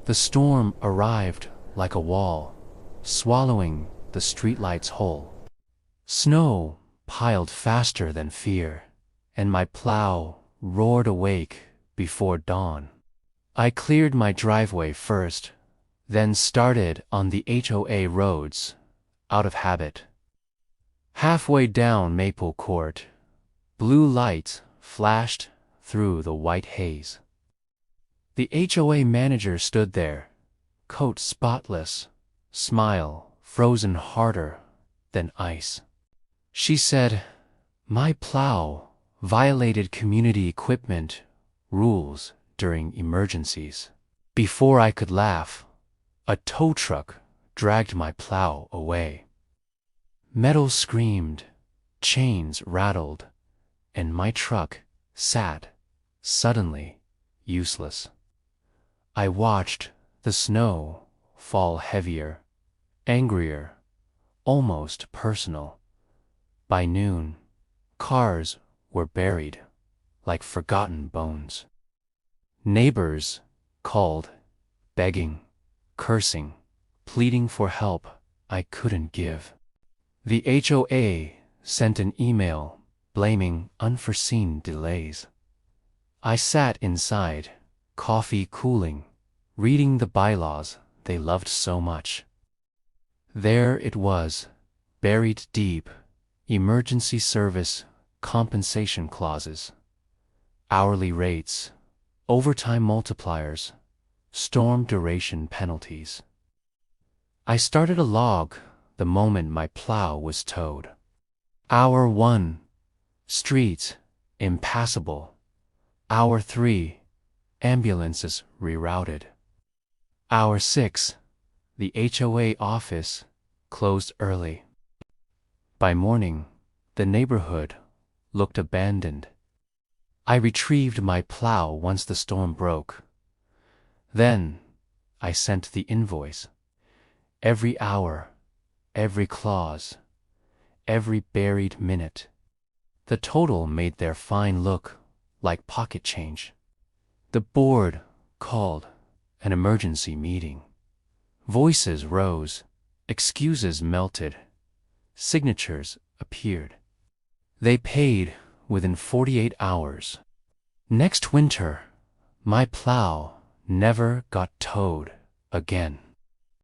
The storm arrived like a wall, swallowing the streetlights whole. Snow piled faster than fear, and my plow roared awake before dawn. I cleared my driveway first, then started on the HOA roads, out of habit. Halfway down Maple Court, blue lights flashed through the white haze. The HOA manager stood there, coat spotless, smile frozen harder than ice. She said, "My plow violated community equipment rules during emergencies." Before I could laugh, a tow truck dragged my plow away. Metal screamed, chains rattled, and my truck sat, suddenly useless. I watched the snow fall heavier, angrier, almost personal. By noon, cars were buried like forgotten bones. Neighbors called, begging, cursing, pleading for help I couldn't give. The HOA sent an email blaming unforeseen delays. I sat inside, coffee cooling, reading the bylaws they loved so much. There it was, buried deep, emergency service compensation clauses, hourly rates, overtime multipliers, storm duration penalties. I started a log the moment my plow was towed. Hour 1, streets impassable. Hour 3, ambulances rerouted. Hour 6, the HOA office closed early. By morning, the neighborhood looked abandoned. I retrieved my plow once the storm broke. Then I sent the invoice. Every hour, every clause, every buried minute. The total made their fine look like pocket change. The board called an emergency meeting. Voices rose, excuses melted, signatures appeared. They paid within 48 hours. Next winter, my plow never got towed again.